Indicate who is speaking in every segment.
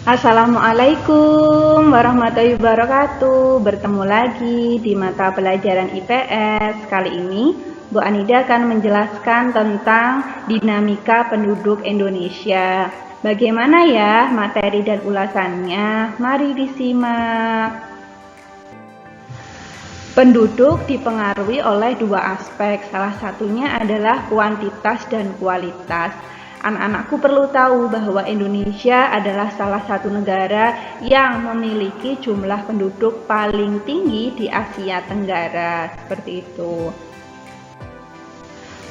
Speaker 1: Assalamualaikum warahmatullahi wabarakatuh. Bertemu lagi di mata pelajaran IPS. Kali ini Bu Anida akan menjelaskan tentang dinamika penduduk Indonesia. Bagaimana ya materi dan ulasannya? Mari disimak. Penduduk dipengaruhi oleh dua aspek. Salah satunya adalah kuantitas dan kualitas. Anak-anakku perlu tahu bahwa Indonesia adalah salah satu negara yang memiliki jumlah penduduk paling tinggi di Asia Tenggara. Seperti itu.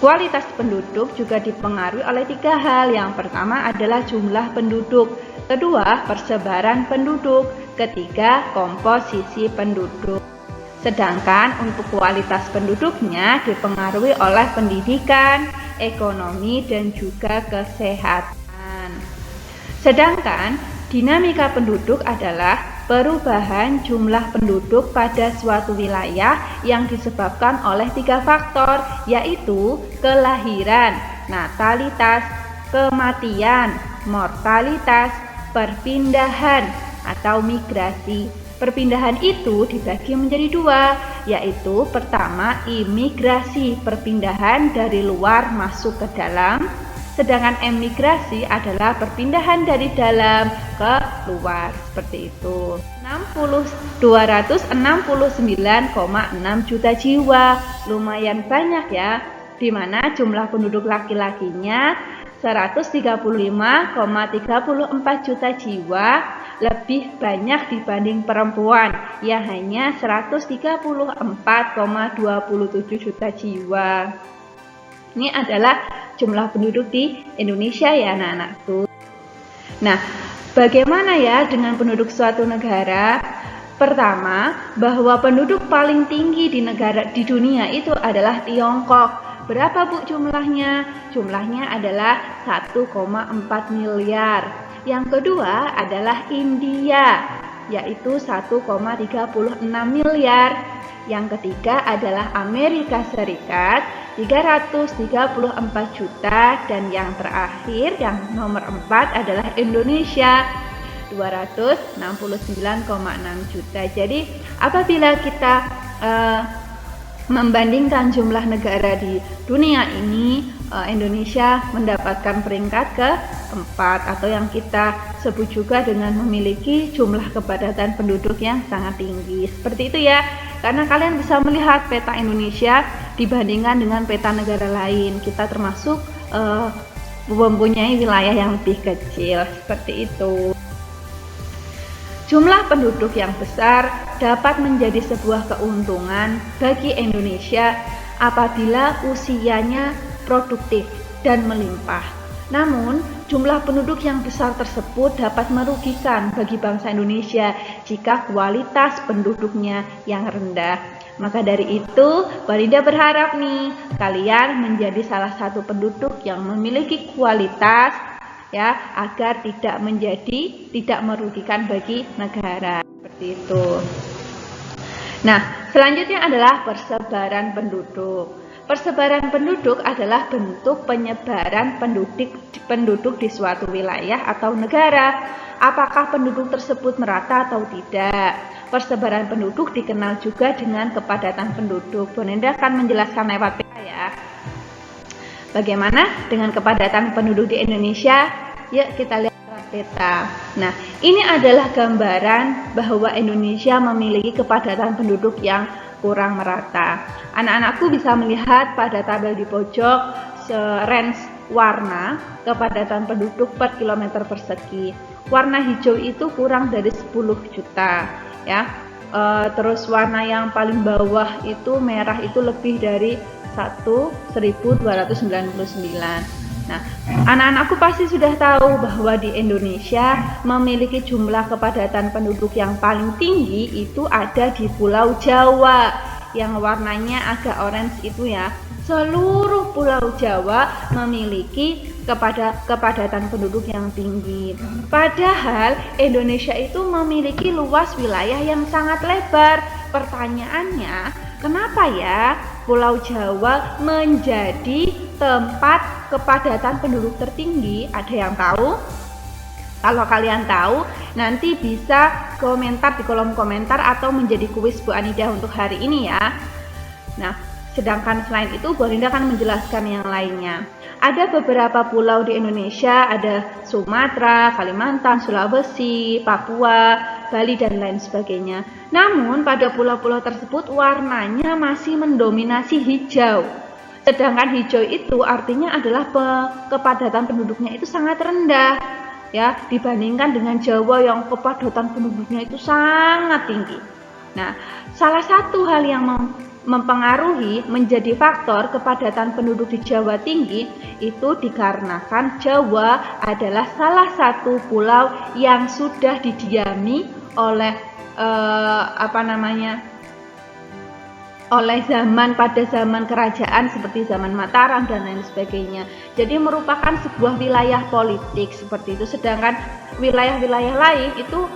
Speaker 1: Kualitas penduduk juga dipengaruhi oleh tiga hal. Yang pertama adalah jumlah penduduk, kedua persebaran penduduk, ketiga komposisi penduduk. Sedangkan untuk kualitas penduduknya dipengaruhi oleh pendidikan, ekonomi, dan juga kesehatan. Sedangkan dinamika penduduk adalah perubahan jumlah penduduk pada suatu wilayah yang disebabkan oleh tiga faktor, yaitu kelahiran, natalitas, kematian, mortalitas, perpindahan atau migrasi. Perpindahan itu dibagi menjadi dua, yaitu pertama imigrasi, perpindahan dari luar masuk ke dalam, sedangkan emigrasi adalah perpindahan dari dalam ke luar, seperti itu. 269,6 juta jiwa, lumayan banyak ya, di mana jumlah penduduk laki-lakinya 135,34 juta jiwa, lebih banyak dibanding perempuan yang hanya 134,27 juta jiwa. Ini adalah jumlah penduduk di Indonesia ya anak-anakku. Nah, bagaimana ya dengan penduduk suatu negara? Pertama, bahwa penduduk paling tinggi di dunia itu adalah Tiongkok. Berapa Bu jumlahnya? Jumlahnya adalah 1,4 miliar. Yang kedua adalah India, yaitu 1,36 miliar. Yang ketiga adalah Amerika Serikat, 334 juta. Dan yang terakhir, yang nomor 4 adalah Indonesia, 269,6 juta. Jadi apabila kita membandingkan jumlah negara di dunia ini, Indonesia mendapatkan peringkat keempat, atau yang kita sebut juga dengan memiliki jumlah kepadatan penduduk yang sangat tinggi. Seperti itu ya, karena kalian bisa melihat peta Indonesia dibandingkan dengan peta negara lain. Kita termasuk mempunyai wilayah yang lebih kecil, seperti itu. Jumlah penduduk yang besar dapat menjadi sebuah keuntungan bagi Indonesia apabila usianya produktif dan melimpah. Namun, jumlah penduduk yang besar tersebut dapat merugikan bagi bangsa Indonesia jika kualitas penduduknya yang rendah. Maka dari itu, Balinda berharap nih, kalian menjadi salah satu penduduk yang memiliki kualitas ya, agar tidak merugikan bagi negara, seperti itu. Nah, selanjutnya adalah persebaran penduduk. Persebaran penduduk adalah bentuk penyebaran penduduk di suatu wilayah atau negara. Apakah penduduk tersebut merata atau tidak? Persebaran penduduk dikenal juga dengan kepadatan penduduk. Balinda akan menjelaskan lewat peta ya. Bagaimana dengan kepadatan penduduk di Indonesia? Yuk kita lihat peta. Nah, ini adalah gambaran bahwa Indonesia memiliki kepadatan penduduk yang kurang merata. Anak-anakku bisa melihat pada tabel di pojok range warna kepadatan penduduk per kilometer persegi. Warna hijau itu kurang dari 10 juta ya. Terus warna yang paling bawah itu merah itu lebih dari 1.299. Nah, anak-anakku pasti sudah tahu bahwa di Indonesia memiliki jumlah kepadatan penduduk yang paling tinggi itu ada di Pulau Jawa, yang warnanya agak orange itu ya. Seluruh Pulau Jawa memiliki kepadatan penduduk yang tinggi. Padahal Indonesia itu memiliki luas wilayah yang sangat lebar. Pertanyaannya, kenapa ya Pulau Jawa menjadi tempat kepadatan penduduk tertinggi? Ada yang tahu? Kalau kalian tahu, nanti bisa komentar di kolom komentar atau menjadi kuis Bu Anida untuk hari ini ya. Nah, sedangkan selain itu Bu Anida akan menjelaskan yang lainnya. Ada beberapa pulau di Indonesia, ada Sumatera, Kalimantan, Sulawesi, Papua, Bali, dan lain sebagainya. Namun pada pulau-pulau tersebut warnanya masih mendominasi hijau. Sedangkan hijau itu artinya adalah kepadatan penduduknya itu sangat rendah ya, dibandingkan dengan Jawa yang kepadatan penduduknya itu sangat tinggi. Nah, salah satu hal yang mempengaruhi menjadi faktor kepadatan penduduk di Jawa tinggi itu dikarenakan Jawa adalah salah satu pulau yang sudah didiami oleh oleh pada zaman kerajaan seperti zaman Mataram dan lain sebagainya. Jadi merupakan sebuah wilayah politik seperti itu. Sedangkan wilayah-wilayah lain itu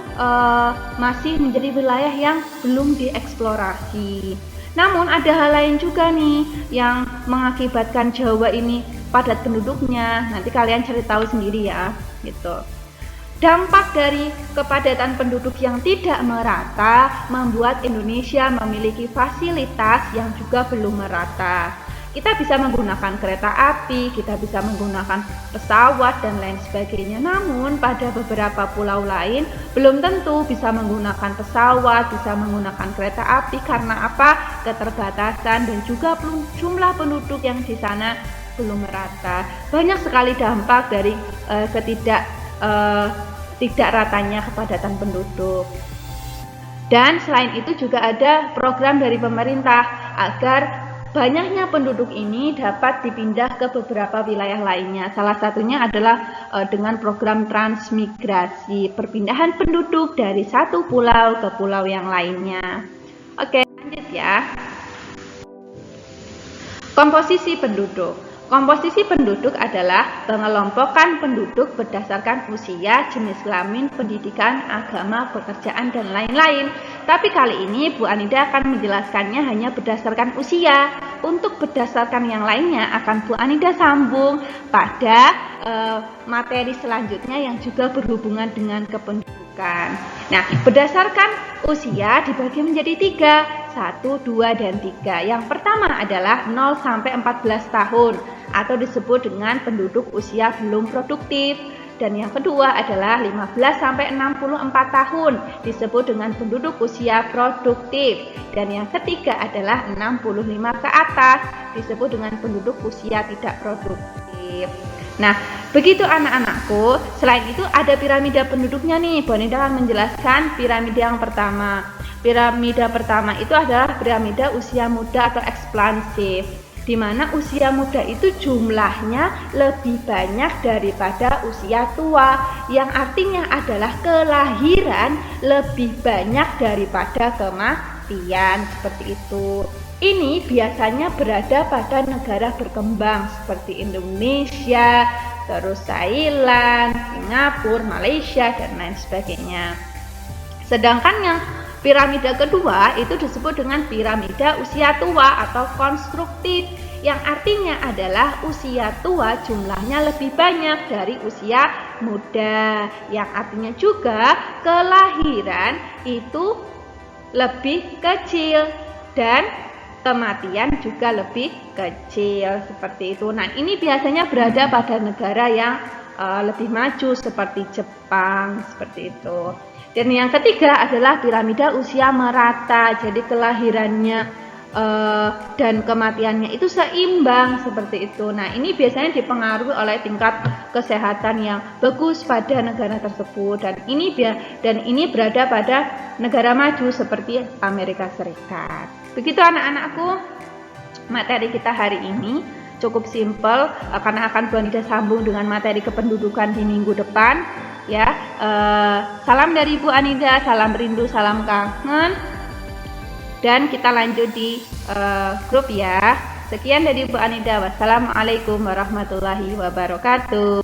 Speaker 1: masih menjadi wilayah yang belum dieksplorasi. Namun ada hal lain juga nih yang mengakibatkan Jawa ini padat penduduknya. Nanti kalian cari tahu sendiri ya, gitu. Dampak dari kepadatan penduduk yang tidak merata membuat Indonesia memiliki fasilitas yang juga belum merata. Kita bisa menggunakan kereta api, kita bisa menggunakan pesawat dan lain sebagainya. Namun pada beberapa pulau lain belum tentu bisa menggunakan pesawat, bisa menggunakan kereta api karena apa? Keterbatasan dan juga jumlah penduduk yang di sana belum merata. Banyak sekali dampak dari tidak ratanya kepadatan penduduk. Dan selain itu juga ada program dari pemerintah agar banyaknya penduduk ini dapat dipindah ke beberapa wilayah lainnya. Salah satunya adalah dengan program transmigrasi, perpindahan penduduk dari satu pulau ke pulau yang lainnya. Oke, lanjut ya. Komposisi penduduk. Komposisi penduduk adalah pengelompokan penduduk berdasarkan usia, jenis kelamin, pendidikan, agama, pekerjaan, dan lain-lain. Tapi kali ini Bu Anida akan menjelaskannya hanya berdasarkan usia. Untuk berdasarkan yang lainnya akan Bu Anida sambung pada materi selanjutnya yang juga berhubungan dengan kependudukan. Nah, berdasarkan usia dibagi menjadi 3, 1, 2, dan 3. Yang pertama adalah 0 sampai 14 tahun atau disebut dengan penduduk usia belum produktif. Dan yang kedua adalah 15 sampai 64 tahun disebut dengan penduduk usia produktif. Dan yang ketiga adalah 65 ke atas disebut dengan penduduk usia tidak produktif. Nah, begitu anak-anakku. Selain itu ada piramida penduduknya nih. Bu Anida akan menjelaskan piramida yang pertama. Piramida pertama itu adalah piramida usia muda atau ekspansif, di mana usia muda itu jumlahnya lebih banyak daripada usia tua, yang artinya adalah kelahiran lebih banyak daripada kematian, seperti itu. Ini biasanya berada pada negara berkembang seperti Indonesia, terus Thailand, Singapura, Malaysia, dan lain sebagainya. Sedangkan yang piramida kedua itu disebut dengan piramida usia tua atau konstruktif, yang artinya adalah usia tua jumlahnya lebih banyak dari usia muda, yang artinya juga kelahiran itu lebih kecil dan kematian juga lebih kecil, seperti itu. Nah, ini biasanya berada pada negara yang lebih maju seperti Jepang, seperti itu. Dan yang ketiga adalah piramida usia merata, jadi kelahirannya dan kematiannya itu seimbang, seperti itu. Nah, ini biasanya dipengaruhi oleh tingkat kesehatan yang bagus pada negara tersebut, dan ini berada pada negara maju seperti Amerika Serikat. Begitu anak-anakku, materi kita hari ini cukup simpel karena akan Bu Anida sambung dengan materi kependudukan di minggu depan. Ya, salam dari Bu Anida, salam rindu, salam kangen, dan kita lanjut di grup ya. Sekian dari Bu Anida, wassalamualaikum warahmatullahi wabarakatuh.